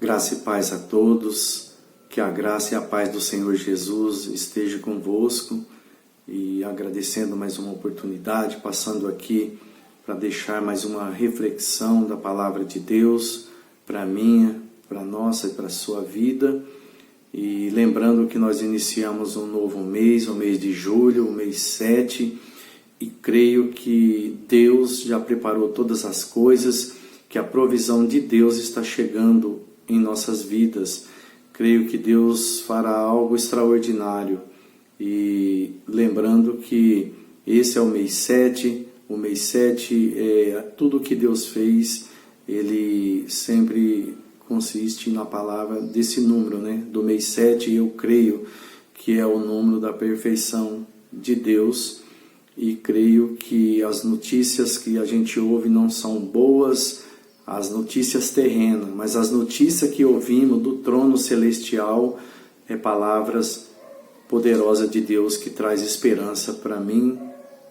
Graça e paz a todos, que a graça e a paz do Senhor Jesus esteja convosco, e agradecendo mais uma oportunidade, passando aqui para deixar mais uma reflexão da Palavra de Deus para a minha, para a nossa e para a sua vida. E lembrando que nós iniciamos um novo mês, o mês de julho, o mês 7, e creio que Deus já preparou todas as coisas, que a provisão de Deus está chegando em nossas vidas. Creio que Deus fará algo extraordinário. E lembrando que esse é o mês 7, o mês 7 é tudo que Deus fez, ele sempre consiste na palavra desse número, do mês 7, eu creio que é o número da perfeição de Deus, e creio que as notícias que a gente ouve não são boas, as notícias terrenas, mas as notícias que ouvimos do trono celestial é palavras poderosas de Deus que traz esperança para mim,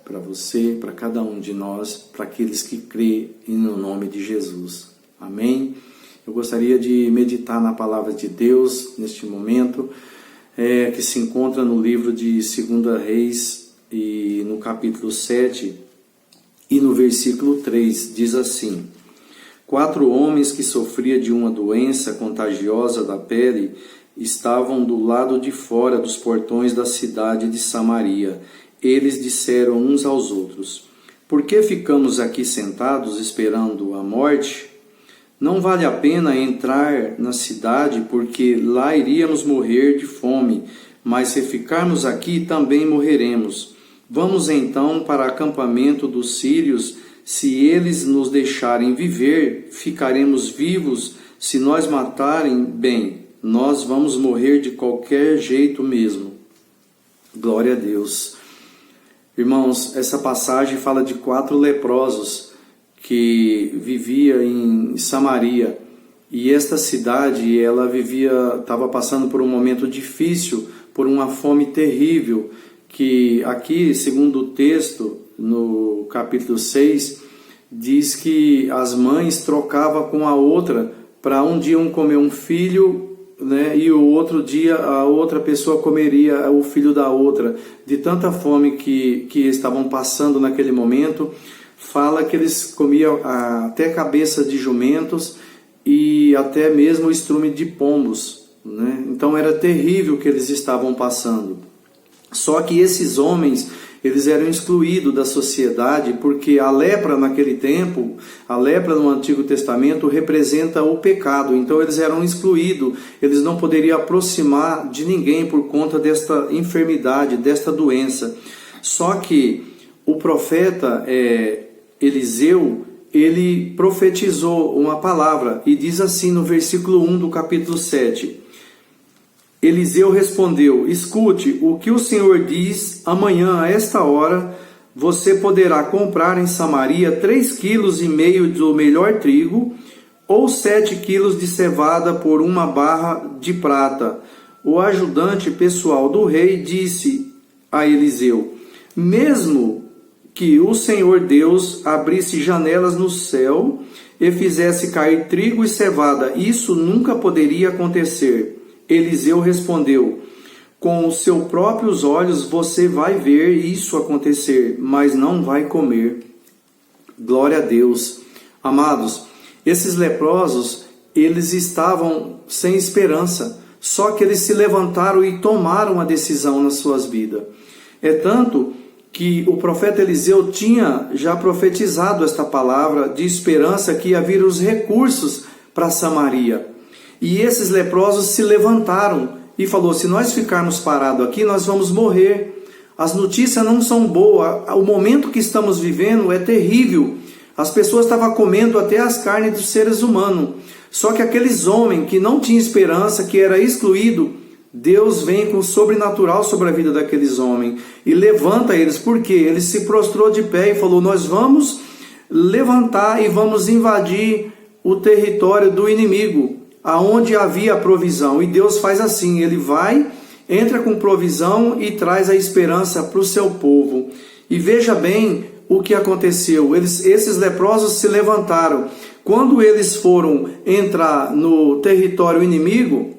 para você, para cada um de nós, para aqueles que creem no nome de Jesus. Amém? Eu gostaria de meditar na palavra de Deus neste momento, que se encontra no livro de 2 Reis, e no capítulo 7 e no versículo 3, diz assim: 4 homens que sofriam de uma doença contagiosa da pele estavam do lado de fora dos portões da cidade de Samaria. Eles disseram uns aos outros: por que ficamos aqui sentados esperando a morte? Não vale a pena entrar na cidade, porque lá iríamos morrer de fome, mas se ficarmos aqui também morreremos. Vamos então para o acampamento dos sírios. Se eles nos deixarem viver, ficaremos vivos. Se nós matarem, bem, nós vamos morrer de qualquer jeito mesmo. Glória a Deus. Irmãos, essa passagem fala de 4 leprosos que viviam em Samaria. E esta cidade, ela estava passando por um momento difícil, por uma fome terrível, que aqui, segundo o texto, no capítulo 6, diz que as mães trocavam com a outra, para um dia um comer um filho, e o outro dia a outra pessoa comeria o filho da outra, de tanta fome que estavam passando naquele momento. Fala que eles comiam até cabeça de jumentos e até mesmo o estrume de pombos, Então era terrível o que eles estavam passando. Só que esses homens, eles eram excluídos da sociedade, porque a lepra naquele tempo, a lepra no Antigo Testamento representa o pecado. Então eles eram excluídos, eles não poderiam aproximar de ninguém por conta desta enfermidade, desta doença. Só que o profeta Eliseu, ele profetizou uma palavra, e diz assim no versículo 1 do capítulo 7. Eliseu respondeu: escute, o que o Senhor diz: amanhã, a esta hora, você poderá comprar em Samaria 3,5 kg do melhor trigo, ou 7 quilos de cevada por 1 barra de prata. O ajudante pessoal do rei disse a Eliseu: mesmo que o Senhor Deus abrisse janelas no céu e fizesse cair trigo e cevada, isso nunca poderia acontecer. Eliseu respondeu: com os seus próprios olhos você vai ver isso acontecer, mas não vai comer. Glória a Deus. Amados, esses leprosos, eles estavam sem esperança, só que eles se levantaram e tomaram uma decisão nas suas vidas. É tanto que o profeta Eliseu tinha já profetizado esta palavra de esperança, que ia vir os recursos para Samaria. E esses leprosos se levantaram e falou: se nós ficarmos parados aqui, nós vamos morrer. As notícias não são boas, o momento que estamos vivendo é terrível. As pessoas estavam comendo até as carnes dos seres humanos. Só que aqueles homens que não tinham esperança, que era excluído, Deus vem com o sobrenatural sobre a vida daqueles homens e levanta eles. Por quê? Ele se prostrou de pé e falou: nós vamos levantar e vamos invadir o território do inimigo, aonde havia provisão. E Deus faz assim, ele vai, entra com provisão e traz a esperança para o seu povo. E veja bem o que aconteceu? Esses leprosos se levantaram. Quando eles foram entrar no território inimigo,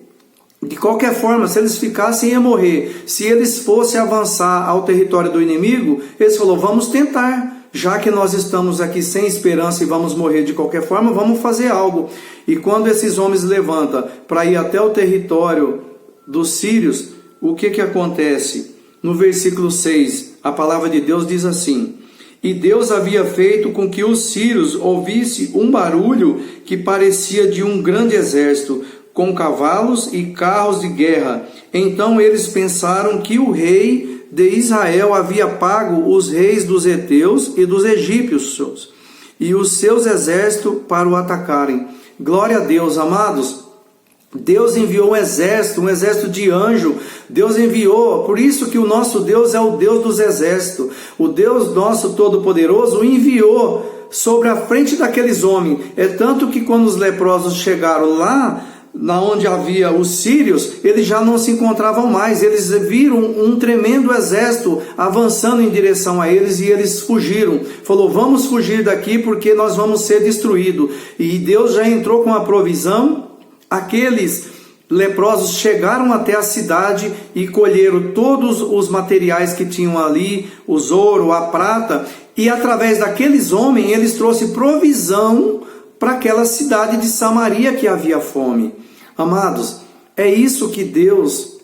de qualquer forma, se eles ficassem, ia morrer. Se eles fossem avançar ao território do inimigo, eles falaram, vamos tentar. Já que nós estamos aqui sem esperança e vamos morrer de qualquer forma, vamos fazer algo. E quando esses homens levantam para ir até o território dos sírios, o que acontece? No versículo 6, a palavra de Deus diz assim: e Deus havia feito com que os sírios ouvissem um barulho que parecia de um grande exército, com cavalos e carros de guerra. Então eles pensaram que o rei de Israel havia pago os reis dos heteus e dos egípcios e os seus exércitos para o atacarem. Glória a Deus, amados. Deus enviou um exército de anjo. Deus enviou, por isso que o nosso Deus é o Deus dos exércitos. O Deus nosso Todo-Poderoso enviou sobre a frente daqueles homens. É tanto que quando os leprosos chegaram lá, na onde havia os sírios, eles já não se encontravam mais. Eles viram um tremendo exército avançando em direção a eles e eles fugiram. Falou, vamos fugir daqui porque nós vamos ser destruídos. E Deus já entrou com a provisão. Aqueles leprosos chegaram até a cidade e colheram todos os materiais que tinham ali, os ouro, a prata, e através daqueles homens eles trouxeram provisão para aquela cidade de Samaria que havia fome. Amados, é isso que Deus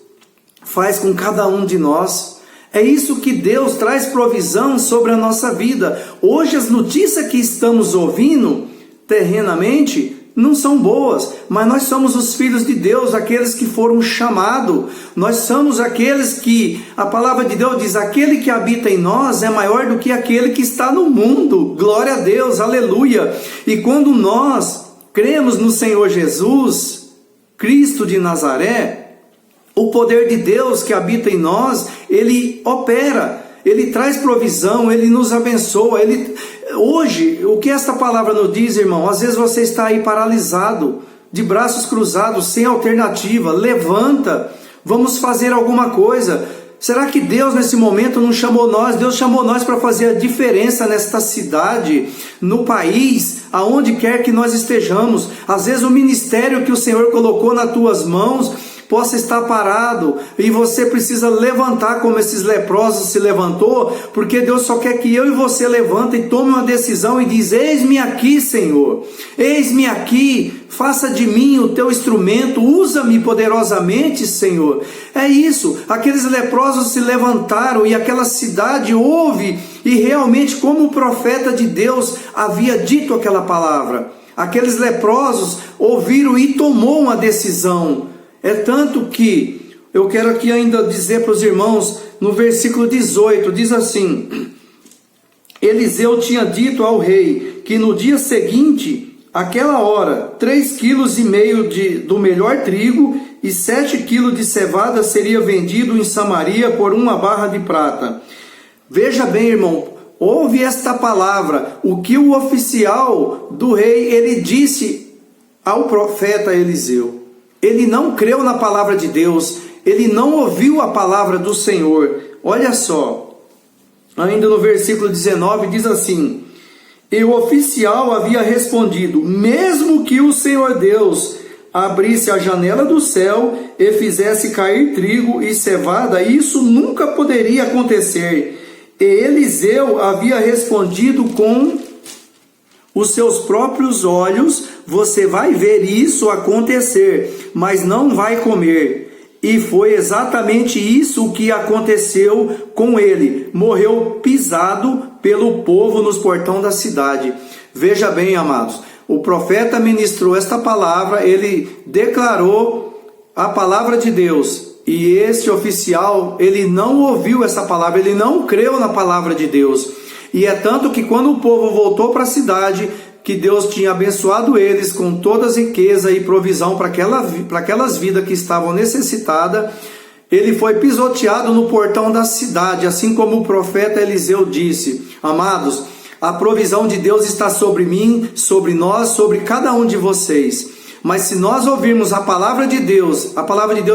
faz com cada um de nós. É isso que Deus traz provisão sobre a nossa vida. Hoje as notícias que estamos ouvindo terrenamente não são boas, mas nós somos os filhos de Deus, aqueles que foram chamados. Nós somos aqueles que, a palavra de Deus diz, aquele que habita em nós é maior do que aquele que está no mundo. Glória a Deus, aleluia. E quando nós cremos no Senhor Jesus, Cristo de Nazaré, o poder de Deus que habita em nós, Ele opera, Ele traz provisão, Ele nos abençoa. Hoje, o que esta palavra nos diz, irmão? Às vezes você está aí paralisado, de braços cruzados, sem alternativa. Levanta, vamos fazer alguma coisa. Será que Deus nesse momento não chamou nós? Deus chamou nós para fazer a diferença nesta cidade, no país, aonde quer que nós estejamos. Às vezes o ministério que o Senhor colocou nas tuas mãos possa estar parado e você precisa levantar como esses leprosos se levantou, porque Deus só quer que eu e você levante e tome uma decisão e diz, eis-me aqui, Senhor, eis-me aqui, faça de mim o teu instrumento, usa-me poderosamente, Senhor. É isso, aqueles leprosos se levantaram e aquela cidade ouve, e realmente como o profeta de Deus havia dito aquela palavra, aqueles leprosos ouviram e tomou uma decisão. É tanto que eu quero aqui ainda dizer para os irmãos, no versículo 18, diz assim, Eliseu tinha dito ao rei que no dia seguinte, aquela hora, 3,5 kg do melhor trigo e 7 kg de cevada seria vendido em Samaria por 1 barra de prata. Veja bem, irmão, ouve esta palavra, o que o oficial do rei, ele disse ao profeta Eliseu. Ele não creu na palavra de Deus, ele não ouviu a palavra do Senhor. Olha só, ainda no versículo 19 diz assim, e o oficial havia respondido, mesmo que o Senhor Deus abrisse a janela do céu e fizesse cair trigo e cevada, isso nunca poderia acontecer. E Eliseu havia respondido com os seus próprios olhos, você vai ver isso acontecer, mas não vai comer. E foi exatamente isso que aconteceu com ele. Morreu pisado pelo povo nos portões da cidade. Veja bem, amados, o profeta ministrou esta palavra, ele declarou a palavra de Deus. E esse oficial, ele não ouviu essa palavra, ele não creu na palavra de Deus. E é tanto que quando o povo voltou para a cidade, que Deus tinha abençoado eles com toda a riqueza e provisão para aquelas vidas que estavam necessitadas, ele foi pisoteado no portão da cidade, assim como o profeta Eliseu disse. Amados, a provisão de Deus está sobre mim, sobre nós, sobre cada um de vocês. Mas se nós ouvirmos a palavra de Deus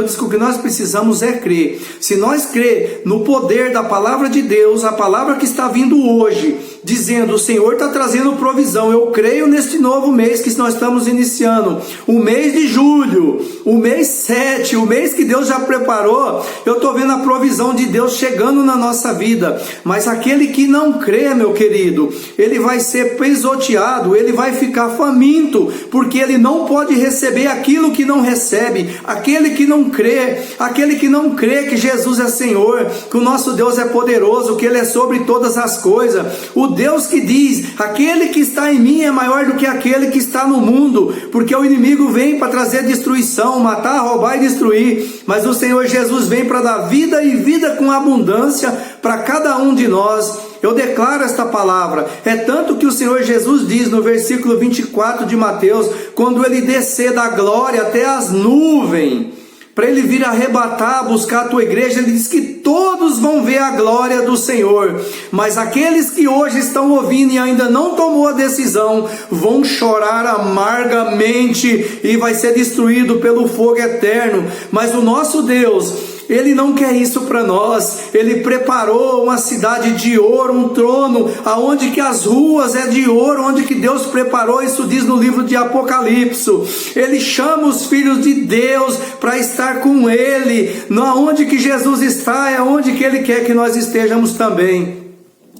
diz que o que nós precisamos é crer. Se nós crer no poder da palavra de Deus, a palavra que está vindo hoje, dizendo: o Senhor está trazendo provisão, eu creio neste novo mês que nós estamos iniciando, o mês de julho, o mês 7, o mês que Deus já preparou, eu estou vendo a provisão de Deus chegando na nossa vida. Mas aquele que não crê, meu querido, ele vai ser pisoteado, ele vai ficar faminto, porque ele não pode receber aquilo que não recebe. Aquele que não crê que Jesus é Senhor, que o nosso Deus é poderoso, que Ele é sobre todas as coisas, o Deus que diz: aquele que está em mim é maior do que aquele que está no mundo, porque o inimigo vem para trazer destruição, matar, roubar e destruir, mas o Senhor Jesus vem para dar vida e vida com abundância para cada um de nós. Eu declaro esta palavra, é tanto que o Senhor Jesus diz no versículo 24 de Mateus, quando Ele descer da glória até as nuvens, para Ele vir arrebatar, buscar a tua igreja, Ele diz que todos vão ver a glória do Senhor, mas aqueles que hoje estão ouvindo e ainda não tomou a decisão, vão chorar amargamente e vai ser destruído pelo fogo eterno. Mas o nosso Deus, Ele não quer isso para nós. Ele preparou uma cidade de ouro, um trono, aonde que as ruas é de ouro, onde que Deus preparou, isso diz no livro de Apocalipse. Ele chama os filhos de Deus para estar com Ele. Onde que Jesus está, é onde que Ele quer que nós estejamos também.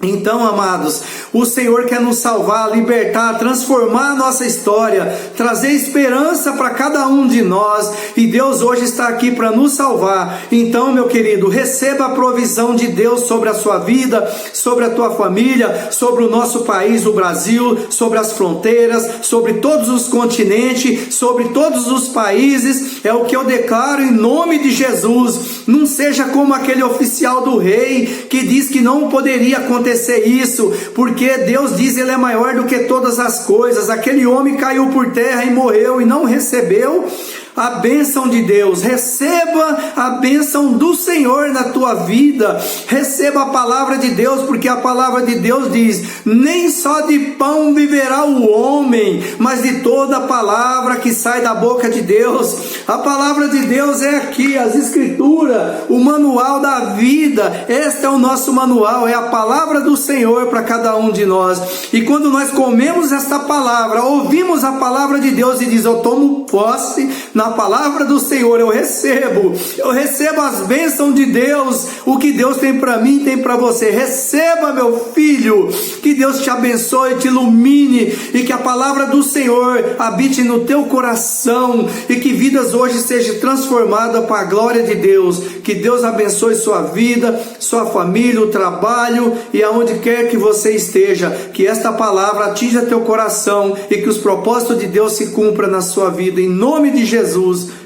Então, amados, o Senhor quer nos salvar, libertar, transformar a nossa história, trazer esperança para cada um de nós, e Deus hoje está aqui para nos salvar. Então, meu querido, receba a provisão de Deus sobre a sua vida, sobre a tua família, sobre o nosso país, o Brasil, sobre as fronteiras, sobre todos os continentes, sobre todos os países. É o que eu declaro em nome de Jesus. Não seja como aquele oficial do rei que diz que não poderia acontecer isso, porque Deus diz: Ele é maior do que todas as coisas. Aquele homem caiu por terra e morreu e não recebeu a bênção de Deus. Receba a bênção do Senhor na tua vida, receba a palavra de Deus, porque a palavra de Deus diz: nem só de pão viverá o homem, mas de toda a palavra que sai da boca de Deus. A palavra de Deus é aqui, as escrituras, o manual da vida. Este é o nosso manual, é a palavra do Senhor para cada um de nós. E quando nós comemos esta palavra, ouvimos a palavra de Deus e diz: eu tomo posse na palavra do Senhor, eu recebo as bênçãos de Deus. O que Deus tem para mim, tem para você. Receba, meu filho, que Deus te abençoe, te ilumine, e que a palavra do Senhor habite no teu coração, e que vidas hoje sejam transformadas para a glória de Deus. Que Deus abençoe sua vida, sua família, o trabalho e aonde quer que você esteja. Que esta palavra atinja teu coração e que os propósitos de Deus se cumpram na sua vida, em nome de Jesus.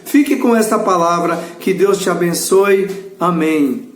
Fique com esta palavra, que Deus te abençoe. Amém.